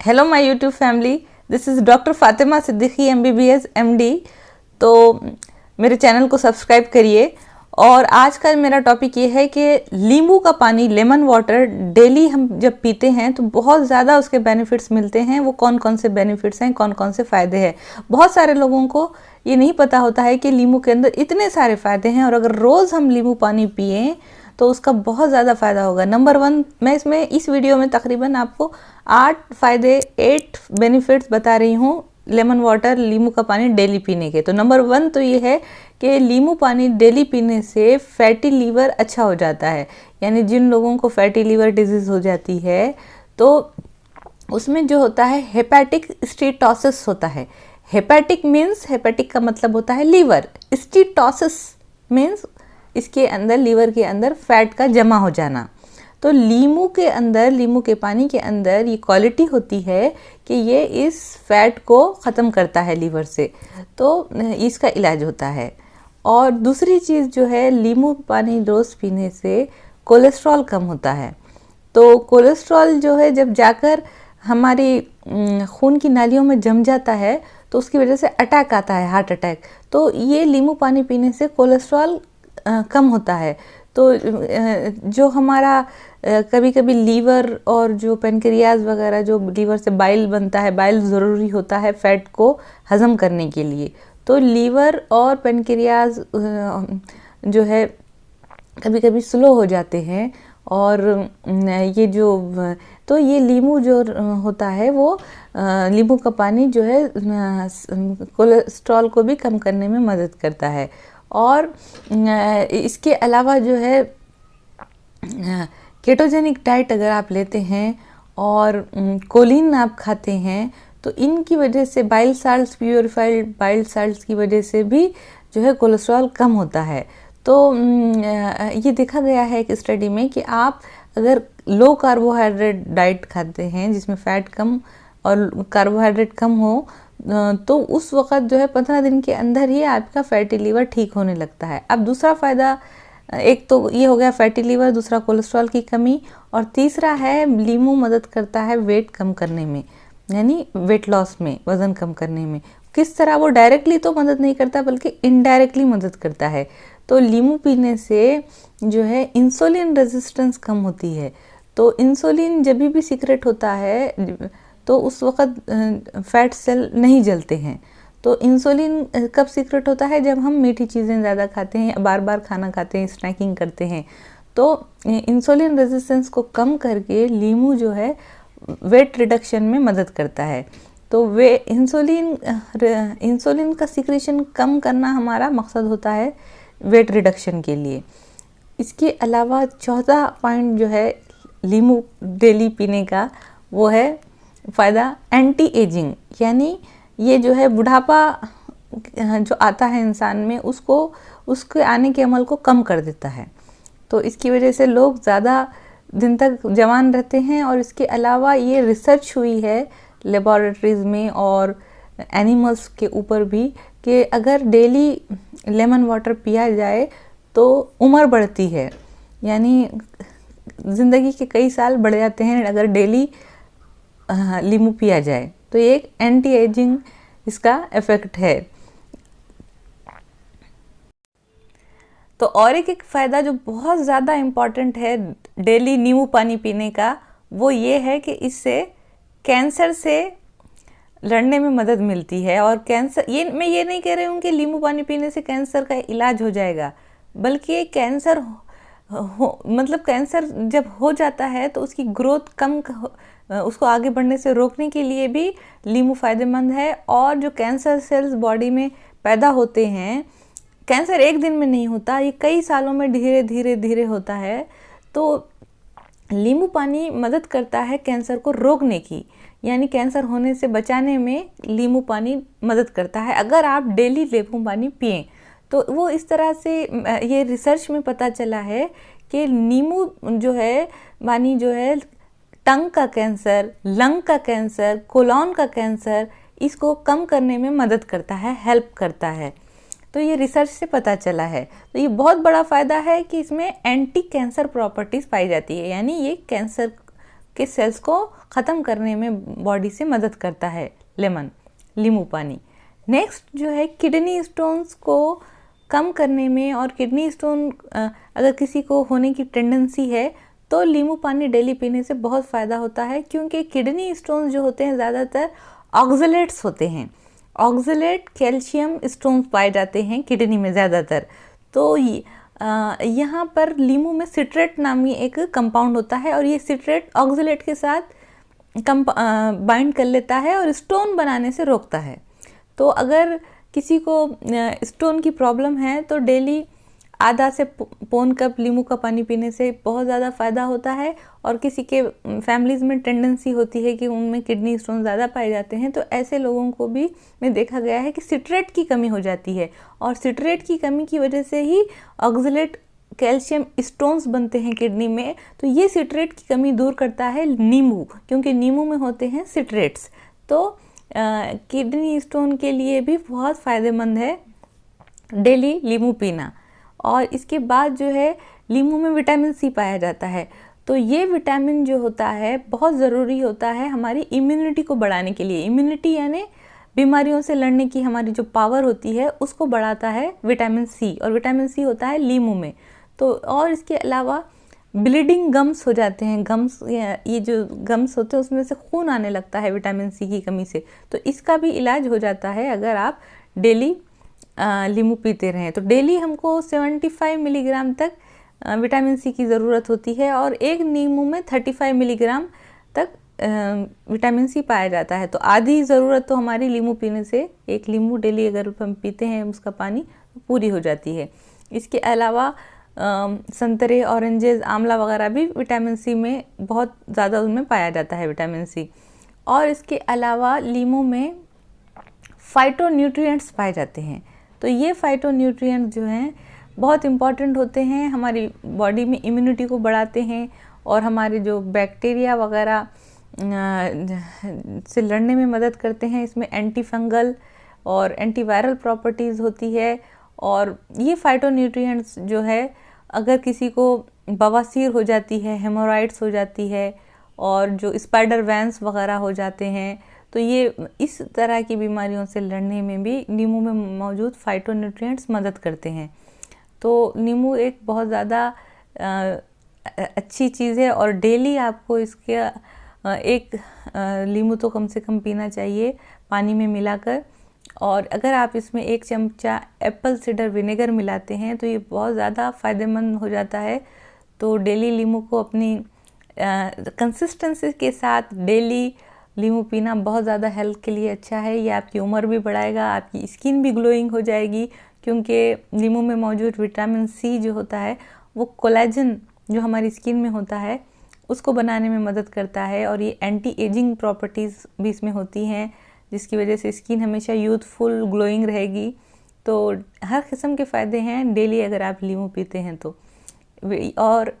Hello my YouTube family, this is doctor Fatima Siddiqui MBBS MD। तो मेरे channel को subscribe करिए। और आज का मेरा टॉपिक ये है कि नींबू का पानी, लेमन वाटर डेली हम जब पीते हैं तो बहुत ज़्यादा उसके बेनिफिट्स मिलते हैं। वो कौन कौन से बेनिफिट्स हैं, कौन कौन से फ़ायदे हैं। बहुत सारे लोगों को ये नहीं पता होता है कि नींबू के अंदर इतने सारे फ़ायदे हैं, और अगर रोज़ हम नींबू पानी पिएं तो उसका बहुत ज़्यादा फ़ायदा होगा। नंबर 1, मैं इस वीडियो में तकरीबन आपको 8 बेनिफिट्स बता रही हूँ लेमन वाटर, नींबू का पानी डेली पीने के। तो नंबर 1 तो ये है कि नींबू पानी डेली पीने से फैटी लीवर अच्छा हो जाता है। यानी जिन लोगों को फैटी लीवर डिजीज़ हो जाती है तो उसमें जो होता है हेपेटिक स्टीटोसिस होता है। हेपेटिक का मतलब होता है लीवर, स्टीटोसिस मीन्स इसके अंदर, लीवर के अंदर फैट का जमा हो जाना। तो नींबू के पानी के अंदर ये क्वालिटी होती है कि ये इस फैट को ख़त्म करता है लीवर से, तो इसका इलाज होता है। और दूसरी चीज़ जो है, नींबू पानी रोज़ पीने से कोलेस्ट्रॉल कम होता है। तो कोलेस्ट्रॉल जो है जब जाकर हमारी खून की नालियों में जम जाता है तो उसकी वजह से अटैक आता है, हार्ट अटैक। तो ये नींबू पानी पीने से कोलेस्ट्रॉल कम होता है। तो जो हमारा कभी कभी लीवर और जो पेनक्रियाज वगैरह, जो लीवर से बाइल बनता है, बाइल ज़रूरी होता है फैट को हज़म करने के लिए। तो लीवर और पेनक्रियाज जो है कभी कभी स्लो हो जाते हैं, और ये नींबू जो होता है वो नींबू का पानी जो है कोलेस्ट्रॉल को भी कम करने में मदद करता है। और इसके अलावा जो है केटोजेनिक डाइट अगर आप लेते हैं और कोलिन आप खाते हैं तो इनकी वजह से bile salts, purified bile salts की वजह से भी जो है कोलेस्ट्रॉल कम होता है। तो ये देखा गया है एक स्टडी में कि आप अगर लो कार्बोहाइड्रेट डाइट खाते हैं जिसमें फ़ैट कम और कार्बोहाइड्रेट कम हो, तो उस वक़्त जो है 15 दिन के अंदर ही आपका फैटी लीवर ठीक होने लगता है। अब दूसरा फ़ायदा, एक तो ये हो गया फैटी लीवर, दूसरा कोलेस्ट्रॉल की कमी, और तीसरा है नींबू मदद करता है वेट कम करने में, यानी वेट लॉस में, वज़न कम करने में। किस तरह? वो डायरेक्टली तो मदद नहीं करता बल्कि इनडायरेक्टली मदद करता है। तो नींबू पीने से जो है इंसुलिन रेजिस्टेंस कम होती है। तो इंसुलिन जब भी सीक्रेट होता है तो उस वक़्त फैट सेल नहीं जलते हैं। तो इंसुलिन कब सीक्रेट होता है? जब हम मीठी चीज़ें ज़्यादा खाते हैं, बार बार खाना खाते हैं, स्नैकिंग करते हैं। तो इंसुलिन रेजिस्टेंस को कम करके नींबू जो है वेट रिडक्शन में मदद करता है। तो वे इंसुलिन का सीक्रेशन कम करना हमारा मकसद होता है वेट रिडक्शन के लिए। इसके अलावा चौथा पॉइंट जो है नींबू डेली पीने का, वो है फ़ायदा एंटी एजिंग। यानी ये जो है बुढ़ापा जो आता है इंसान में, उसके आने के अमल को कम कर देता है। तो इसकी वजह से लोग ज़्यादा दिन तक जवान रहते हैं। और इसके अलावा ये रिसर्च हुई है लेबोरेटरीज़ में और एनिमल्स के ऊपर भी कि अगर डेली लेमन वाटर पिया जाए तो उम्र बढ़ती है, यानी ज़िंदगी के कई साल बढ़ जाते हैं अगर डेली नींबू पिया जाए। तो ये एक एंटी एजिंग इसका इफ़ेक्ट है। तो और एक फ़ायदा जो बहुत ज़्यादा इम्पॉर्टेंट है डेली नींबू पानी पीने का, वो ये है कि इससे कैंसर से लड़ने में मदद मिलती है। और कैंसर, मैं ये नहीं कह रही हूँ कि नींबू पानी पीने से कैंसर का इलाज हो जाएगा, बल्कि कैंसर मतलब कैंसर जब हो जाता है तो उसकी ग्रोथ उसको आगे बढ़ने से रोकने के लिए भी नींबू फ़ायदेमंद है। और जो कैंसर सेल्स बॉडी में पैदा होते हैं, कैंसर एक दिन में नहीं होता, ये कई सालों में धीरे धीरे होता है। तो नींबू पानी मदद करता है कैंसर को रोकने की, यानी कैंसर होने से बचाने में नींबू पानी मदद करता है अगर आप डेली नींबू पानी पिएं। तो वो इस तरह से ये रिसर्च में पता चला है कि नींबू जो है पानी जो है टंग का कैंसर, लंग का कैंसर, कोलन का कैंसर, इसको कम करने में मदद करता है, हेल्प करता है। तो ये रिसर्च से पता चला है। तो ये बहुत बड़ा फ़ायदा है कि इसमें एंटी कैंसर प्रॉपर्टीज़ पाई जाती है, यानी ये कैंसर के सेल्स को ख़त्म करने में बॉडी से मदद करता है नींबू पानी। नेक्स्ट जो है किडनी स्टोन्स को कम करने में, और किडनी स्टोन अगर किसी को होने की टेंडेंसी है तो नींबू पानी डेली पीने से बहुत फ़ायदा होता है, क्योंकि किडनी स्टोन्स जो होते हैं ज़्यादातर ऑक्सलेट्स होते हैं। ऑक्सलेट कैल्शियम स्टोन्स पाए जाते हैं किडनी में ज़्यादातर। तो यहाँ पर नींबू में सिट्रेट नामी एक कंपाउंड होता है, और ये सिट्रेट ऑक्सलेट के साथ बाइंड कर लेता है और स्टोन बनाने से रोकता है। तो अगर किसी को स्टोन की प्रॉब्लम है तो डेली आधा से पौन कप नींबू का पानी पीने से बहुत ज़्यादा फ़ायदा होता है। और किसी के फैमिलीज़ में टेंडेंसी होती है कि उनमें किडनी स्टोन ज़्यादा पाए जाते हैं, तो ऐसे लोगों को भी में देखा गया है कि सिट्रेट की कमी हो जाती है, और सिट्रेट की कमी की वजह से ही ऑक्सलेट कैल्शियम स्टोन्स बनते हैं किडनी में। तो ये सिट्रेट की कमी दूर करता है नींबू, क्योंकि नींबू में होते हैं सिट्रेट्स। तो किडनी स्टोन के लिए भी बहुत फ़ायदेमंद है डेली नींबू पीना। और इसके बाद जो है नींबू में विटामिन सी पाया जाता है। तो ये विटामिन जो होता है बहुत ज़रूरी होता है हमारी इम्यूनिटी को बढ़ाने के लिए। इम्यूनिटी यानी बीमारियों से लड़ने की हमारी जो पावर होती है उसको बढ़ाता है विटामिन सी, और विटामिन सी होता है नींबू में। तो और इसके अलावा ब्लीडिंग गम्स हो जाते हैं, गम्स, ये जो गम्स होते हैं उसमें से खून आने लगता है विटामिन सी की कमी से, तो इसका भी इलाज हो जाता है अगर आप डेली नींबू पीते रहें। तो डेली हमको 75 मिलीग्राम तक विटामिन सी की ज़रूरत होती है, और एक नींबू में 35 मिलीग्राम तक विटामिन सी पाया जाता है। तो आधी ज़रूरत तो हमारी नींबू पीने से, एक नींबू डेली अगर हम पीते हैं उसका पानी, तो पूरी हो जाती है। इसके अलावा संतरे, ऑरेंजेस, आंवला वगैरह भी विटामिन सी में बहुत ज़्यादा उनमें पाया जाता है विटामिन सी। और इसके अलावा नींबू में फाइटोन्यूट्रिएंट्स पाए जाते हैं। तो ये फाइटोन्यूट्रिएंट्स जो हैं बहुत इम्पॉर्टेंट होते हैं, हमारी बॉडी में इम्यूनिटी को बढ़ाते हैं, और हमारे जो बैक्टीरिया वगैरह से लड़ने में मदद करते हैं। इसमें एंटी फंगल और एंटीवायरल प्रॉपर्टीज़ होती है। और ये फाइटोन्यूट्रिएंट्स जो है, अगर किसी को बवासीर हो जाती है, हेमोराइड्स हो जाती है, और जो स्पाइडर वैन्स वगैरह हो जाते हैं, तो ये इस तरह की बीमारियों से लड़ने में भी नींबू में मौजूद फाइटोन्यूट्रिएंट्स मदद करते हैं। तो नींबू एक बहुत ज़्यादा अच्छी चीज़ है, और डेली आपको इसके एक नींबू तो कम से कम पीना चाहिए पानी में मिलाकर। और अगर आप इसमें 1 चमचा एप्पल साइडर विनेगर मिलाते हैं तो ये बहुत ज़्यादा फ़ायदेमंद हो जाता है। तो डेली नींबू को अपनी कंसिस्टेंसी के साथ डेली नींबू पीना बहुत ज़्यादा हेल्थ के लिए अच्छा है। ये आपकी उम्र भी बढ़ाएगा, आपकी स्किन भी ग्लोइंग हो जाएगी, क्योंकि नींबू में मौजूद विटामिन सी जो होता है वो कोलेजन जो हमारी स्किन में होता है उसको बनाने में मदद करता है, और ये एंटी एजिंग प्रॉपर्टीज़ भी इसमें होती हैं, जिसकी वजह से स्किन हमेशा यूथफुल ग्लोइंग रहेगी। तो हर किस्म के फ़ायदे हैं डेली अगर आप नींबू पीते हैं तो। और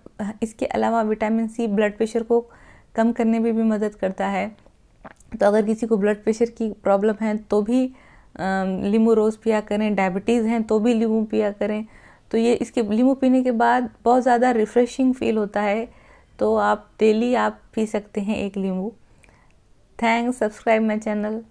इसके अलावा विटामिन सी ब्लड प्रेशर को कम करने में भी मदद करता है। तो अगर किसी को ब्लड प्रेशर की प्रॉब्लम है तो भी नींबू रोज़ पिया करें, डायबिटीज़ हैं तो भी नींबू पिया करें। तो ये इसके नींबू पीने के बाद बहुत ज़्यादा रिफ़्रेशिंग फील होता है। तो आप डेली आप पी सकते हैं 1 नींबू। Thanks, subscribe my channel.